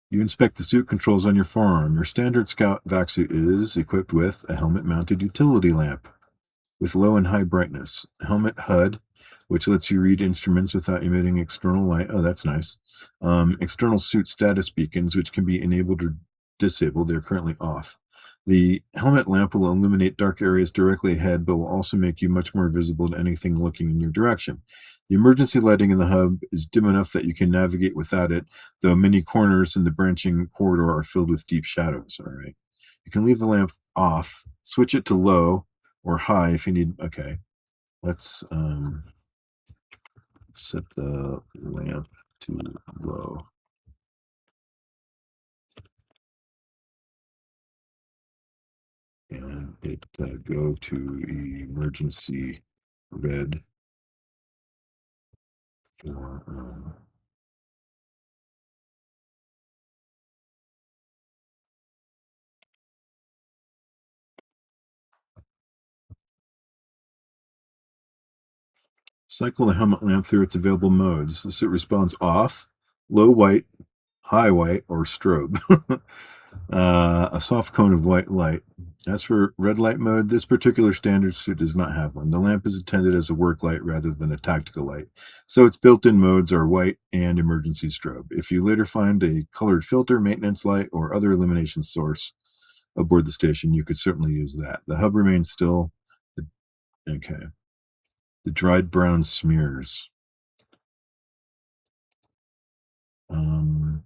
You inspect the suit controls on your forearm. Your standard Scout vac suit is equipped with a helmet-mounted utility lamp with low and high brightness, helmet HUD, which lets you read instruments without emitting external light. Oh, that's nice. External suit status beacons, which can be enabled or disabled. They're currently off. The helmet lamp will illuminate dark areas directly ahead, but will also make you much more visible to anything looking in your direction. The emergency lighting in the hub is dim enough that you can navigate without it, though many corners in the branching corridor are filled with deep shadows. All right. You can leave the lamp off, switch it to low or high if you need. Okay. Let's set the lamp to low. And it go to emergency red for cycle the helmet lamp through its available modes. The suit responds off, low white, high white, or strobe. A soft cone of white light. As for red light mode, this particular standard suit does not have one. The lamp is intended as a work light rather than a tactical light, so its built-in modes are white and emergency strobe. If you later find a colored filter, maintenance light, or other illumination source aboard the station, you could certainly use that. The hub remains still. Okay. The dried brown smears. Um,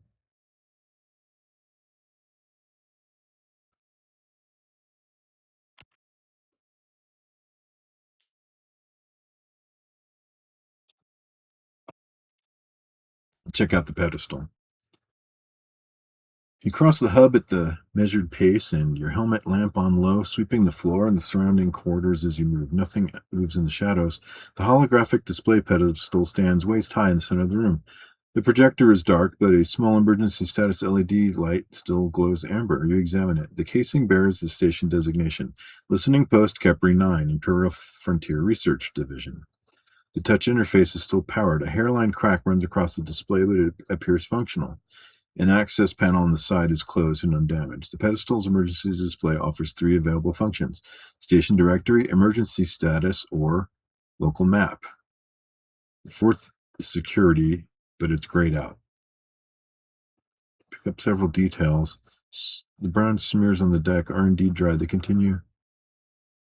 Check out the pedestal. You cross the hub at the measured pace and your helmet lamp on low, sweeping the floor and the surrounding corridors as you move. Nothing moves in the shadows. The holographic display pedestal stands waist high in the center of the room. The projector is dark, but a small emergency status LED light still glows amber. You examine it. The casing bears the station designation Listening Post Keer 9, Imperial Frontier Research Division. The touch interface is still powered. A hairline crack runs across the display, but it appears functional. An access panel on the side is closed and undamaged. The pedestal's emergency display offers three available functions: station directory, emergency status, or local map. The fourth is security, but it's grayed out. Pick up several details. The brown smears on the deck are indeed dry. They continue.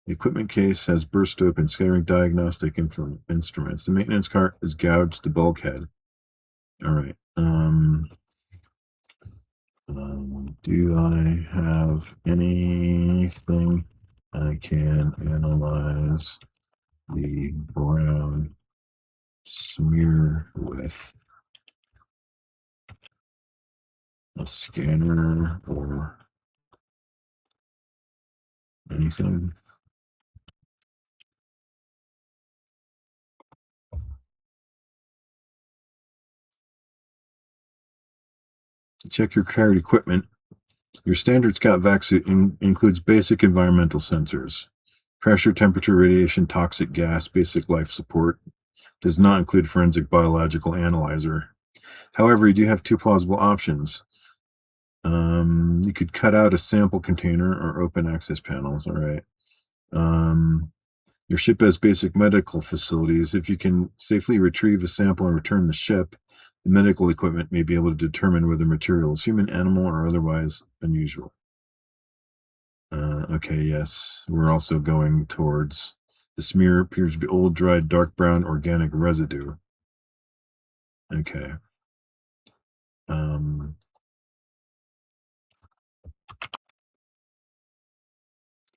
The equipment case has burst open, scattering diagnostic instruments. The maintenance cart is gouged to bulkhead. All right. Do I have anything I can analyze the brown smear with? A scanner or anything? Check your carried equipment. Your standard Scout vac suit includes basic environmental sensors: pressure, temperature, radiation, toxic gas, basic life support. Does not include forensic biological analyzer. However, you do have two plausible options. You could cut out a sample container or open access panels. All right. Um, your ship has basic medical facilities. If you can safely retrieve a sample and return the ship, the medical equipment may be able to determine whether material is human, animal, or otherwise unusual. Okay, yes. We're also going towards the smear appears to be old, dried, dark brown organic residue. Okay. Um,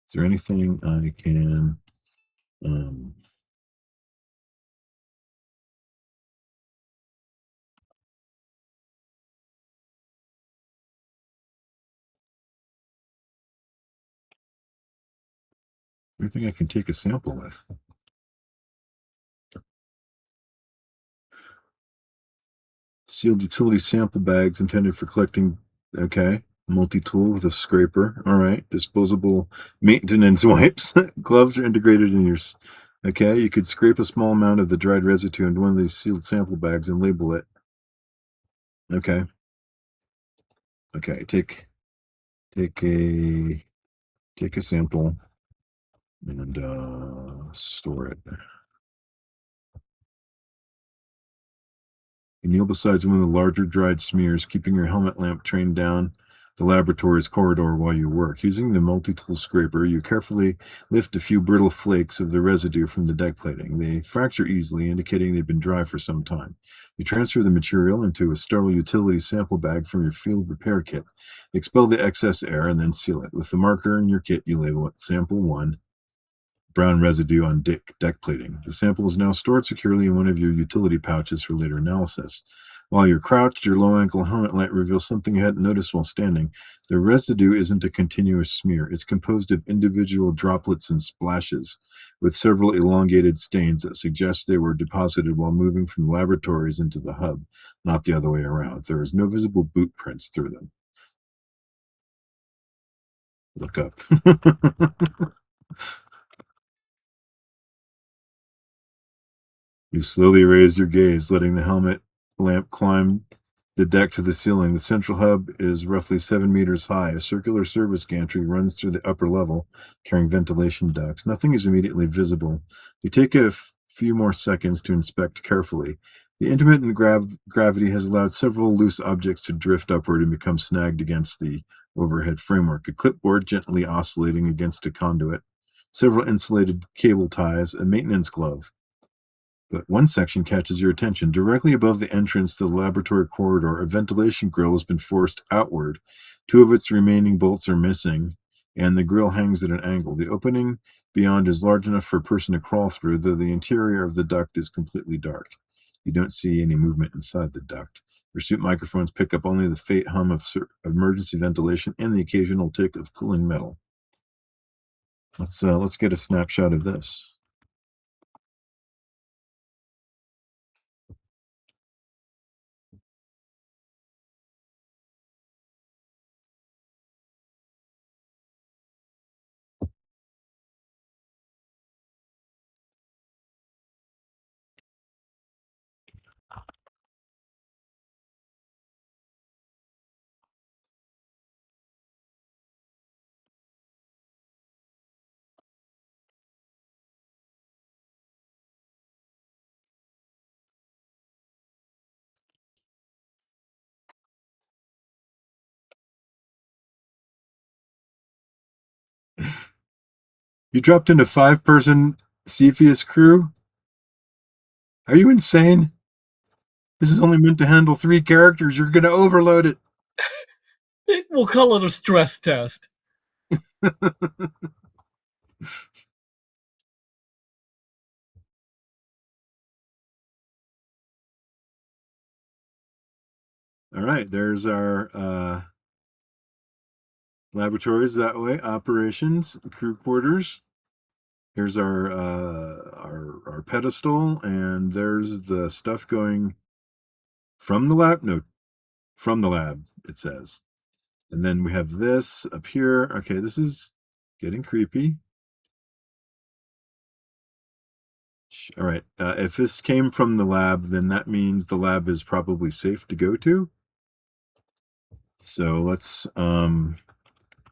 is there anything I can um, Anything I can take a sample with. Sealed utility sample bags intended for collecting. Okay. Multi-tool with a scraper. All right. Disposable maintenance wipes. Gloves are integrated in your. Okay. You could scrape a small amount of the dried residue into one of these sealed sample bags and label it. Okay. Okay. Take a take a sample and store it. You kneel beside one of the larger dried smears, keeping your helmet lamp trained down the laboratory's corridor while you work. Using the multi-tool scraper, you carefully lift a few brittle flakes of the residue from the deck plating. They fracture easily, indicating they've been dry for some time. You transfer the material into a sterile utility sample bag from your field repair kit. Expel the excess air and then seal it. With the marker in your kit, you label it Sample 1, brown residue on deck plating. The sample is now stored securely in one of your utility pouches for later analysis. While you're crouched, your low ankle helmet light reveals something you hadn't noticed while standing. The residue isn't a continuous smear, it's composed of individual droplets and splashes, with several elongated stains that suggest they were deposited while moving from the laboratories into the hub, not the other way around. There is no visible boot prints through them. Look up. You slowly raise your gaze, letting the helmet lamp climb the deck to the ceiling. The central hub is roughly 7 meters high. A circular service gantry runs through the upper level, carrying ventilation ducts. Nothing is immediately visible. You take a few more seconds to inspect carefully. The intermittent gravity has allowed several loose objects to drift upward and become snagged against the overhead framework. A clipboard gently oscillating against a conduit, several insulated cable ties, a maintenance glove. But one section catches your attention. Directly above the entrance to the laboratory corridor, a ventilation grill has been forced outward. Two of its remaining bolts are missing, and the grill hangs at an angle. The opening beyond is large enough for a person to crawl through, though the interior of the duct is completely dark. You don't see any movement inside the duct. Your suit microphones pick up only the faint hum of emergency ventilation and the occasional tick of cooling metal. Let's get a snapshot of this. You dropped in a 5-person Cepheus crew? Are you insane? This is only meant to handle 3 characters. You're going to overload it. We'll call it a stress test. All right, there's our laboratories that way, operations, crew quarters. Here's our pedestal, and there's the stuff going from the lab. No, from the lab, it says. And then we have this up here. Okay, this is getting creepy. All right, if this came from the lab, then that means the lab is probably safe to go to. So let's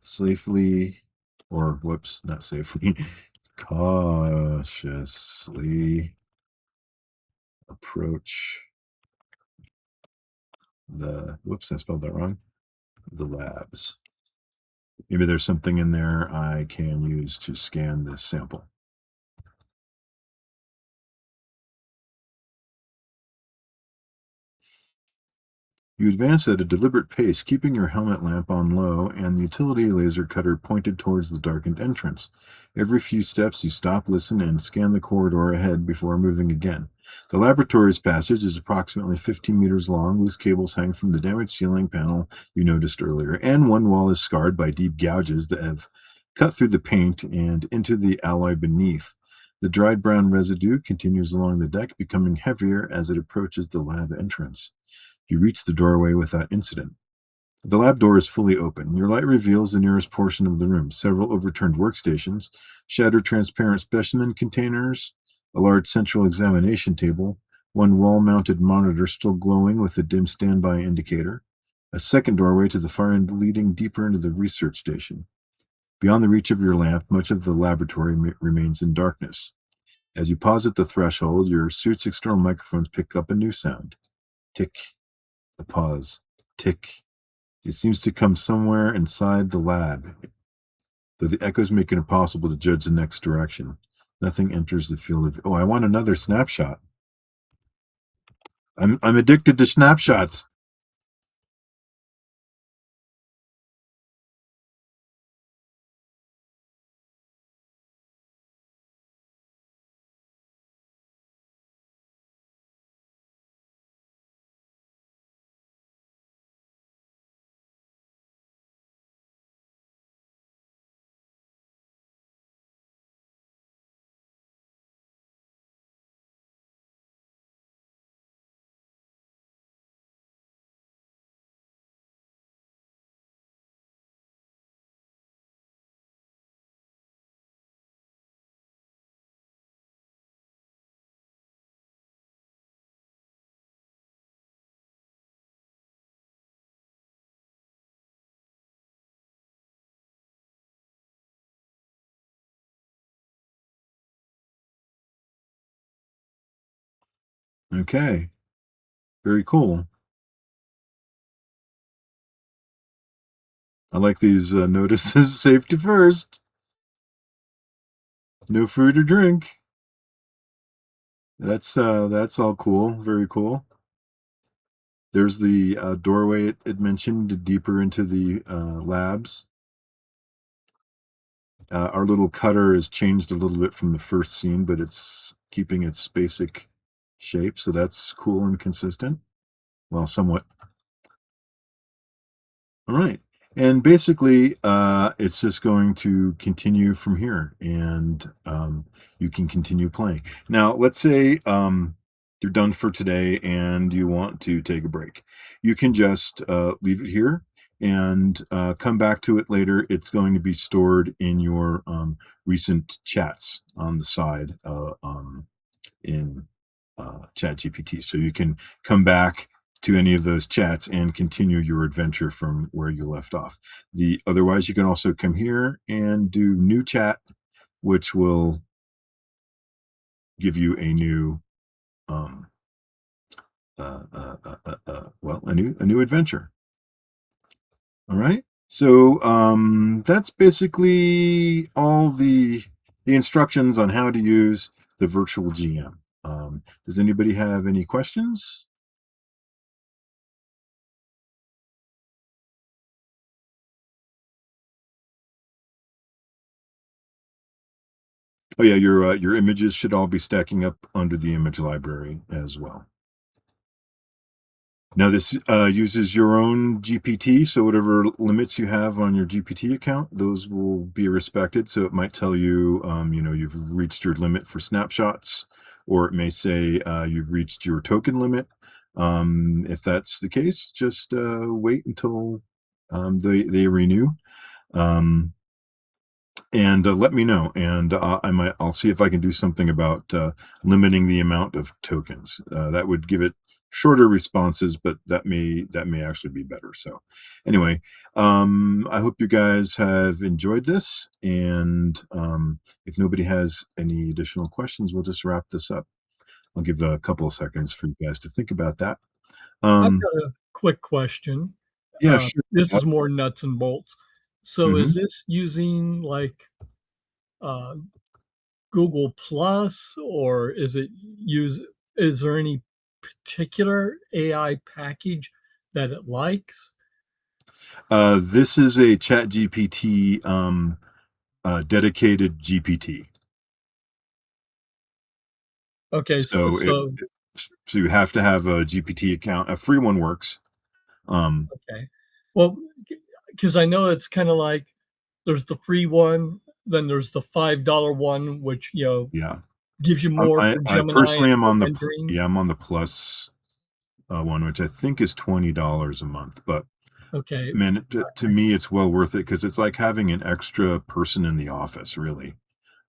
safely, or whoops, not safely, cautiously approach the, whoops, I spelled that wrong, the labs. Maybe there's something in there I can use to scan this sample. You advance at a deliberate pace, keeping your helmet lamp on low and the utility laser cutter pointed towards the darkened entrance. Every few steps, you stop, listen, and scan the corridor ahead before moving again. The laboratory's passage is approximately 15 meters long. Loose cables hang from the damaged ceiling panel you noticed earlier, and one wall is scarred by deep gouges that have cut through the paint and into the alloy beneath. The dried brown residue continues along the deck, becoming heavier as it approaches the lab entrance. You reach the doorway without incident. The lab door is fully open. Your light reveals the nearest portion of the room: several overturned workstations, shattered transparent specimen containers, a large central examination table, one wall mounted monitor still glowing with a dim standby indicator, a second doorway to the far end leading deeper into the research station. Beyond the reach of your lamp, much of the laboratory remains in darkness. As you pause at the threshold, your suit's external microphones pick up a new sound. Tick, a pause, tick. It seems to come somewhere inside the lab, though the echoes make it impossible to judge the next direction. Nothing enters the field of. Oh, I want another snapshot. I'm addicted to snapshots. Okay, very cool. I like these notices. Safety first. No food or drink. That's all cool. Very cool. There's the doorway it mentioned deeper into the labs. Our little cutter has changed a little bit from the first scene, but it's keeping its basic shape, so that's cool and consistent. Well, somewhat. All right. And basically, it's just going to continue from here, and you can continue playing. Now, let's say you're done for today and you want to take a break. You can just leave it here and come back to it later. It's going to be stored in your recent chats on the side in ChatGPT. So you can come back to any of those chats and continue your adventure from where you left off. The otherwise, you can also come here and do new chat, which will give you a new um well, a new adventure. All right. So that's basically all the instructions on how to use the virtual GM. Does anybody have any questions? Oh yeah, your images should all be stacking up under the image library as well. Now this uses your own GPT, so whatever limits you have on your GPT account, those will be respected. So it might tell you, you've reached your limit for snapshots, or it may say you've reached your token limit. If that's the case, just wait until they renew. Um, and let me know, and I'll see if I can do something about limiting the amount of tokens. That would give it shorter responses, but that may actually be better. So anyway, I hope you guys have enjoyed this, and if nobody has any additional questions, we'll just wrap this up. I'll give a couple of seconds for you guys to think about that. I've um, got a quick question. yeah, sure. This is more nuts and bolts. So is Mhm. this using like uh, Google Plus, or is there any particular AI package that it likes? This is a chat GPT dedicated GPT. Okay, So so you have to have a GPT account. A free one works. Um, okay. Well, because I know it's kinda like There's the free one, then there's the $5 one, which, Yeah. gives you more for I Gemini and personally am for on the rendering. yeah, I'm on the plus one, which I think is $20 a month. But Okay. man, to me, it's well worth it because it's like having an extra person in the office, really.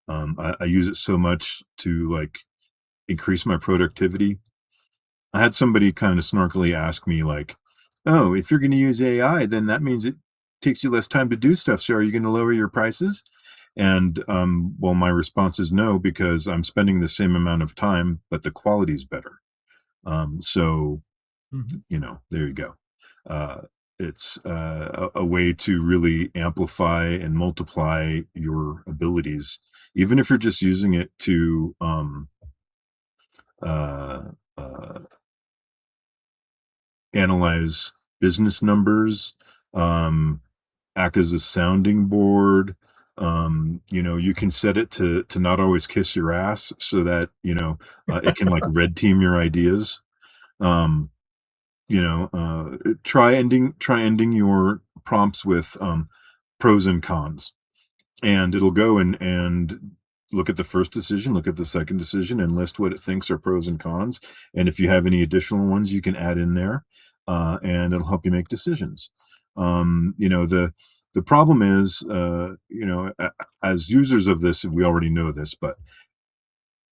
I use it so much to like increase my productivity. I had somebody kind of snarkily ask me, like, "Oh, if you're going to use AI, then that means it takes you less time to do stuff. So are you going to lower your prices?" And well, my response is no, because I'm spending the same amount of time, but the quality's better. So Mhm. there you go. Uh, it's a way to really amplify and multiply your abilities, even if you're just using it to uh, uh, analyze business numbers, um, act as a sounding board. You can set it to not always kiss your ass so that it can like red team your ideas. Um, try ending your prompts with pros and cons, and it'll go and look at the first decision, look at the second decision, and list what it thinks are pros and cons. And if you have any additional ones, you can add in there, and it'll help you make decisions. The problem is, as users of this, we already know this, but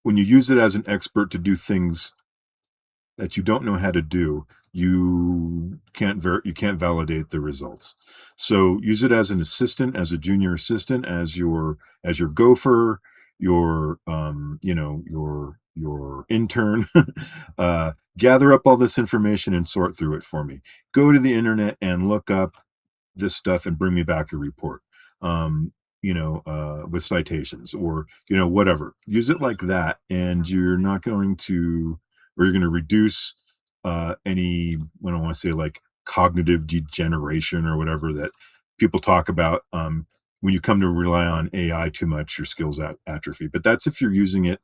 when you use it as an expert to do things that you don't know how to do, you can't validate the results. So use it as an assistant, as a junior assistant, as your gopher, your intern. Gather up all this information and sort through it for me. Go to the internet and look up this stuff and bring me back a report. Um, with citations, or whatever. Use it like that, and you're going to reduce any, I don't want to say like cognitive degeneration or whatever that people talk about. When you come to rely on AI too much, your skills atrophy. But that's if you're using it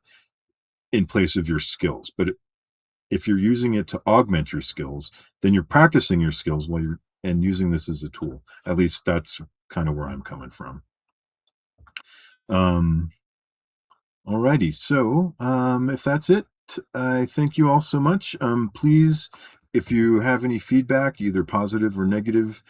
in place of your skills. But if you're using it to augment your skills, then you're practicing your skills while you're and using this as a tool. At least that's kind of where I'm coming from. Um, Alrighty. So, if that's it, I thank you all so much. Please, if you have any feedback, either positive or negative,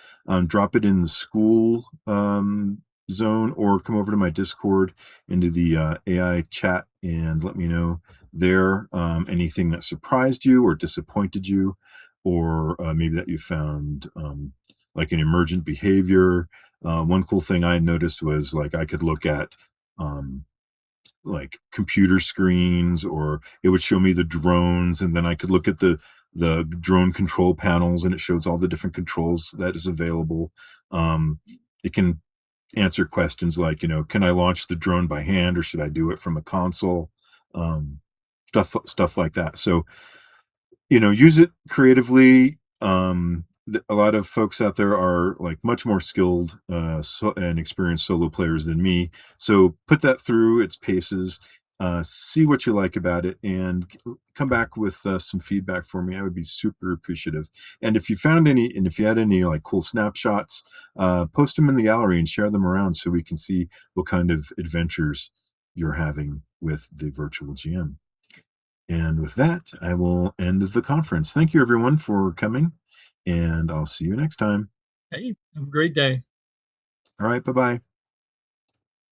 drop it in the school zone, or come over to my Discord into the AI chat and let me know there anything that surprised you or disappointed you, or maybe that you found like an emergent behavior. One cool thing I noticed was like I could look at. Like computer screens, or it would show me the drones, and then I could look at the drone control panels, and it shows all the different controls that is available. It can answer questions like, can I launch the drone by hand, or should I do it from a console? um, stuff like that. So use it creatively. A lot of folks out there are like much more skilled and experienced solo players than me. So put that through its paces, see what you like about it, and come back with some feedback for me. I would be super appreciative. And if you had any like cool snapshots, post them in the gallery and share them around so we can see what kind of adventures you're having with the virtual GM. And with that, I will end the conference. Thank you, everyone, for coming, and I'll see you next time. Hey, have a great day. All right, bye bye.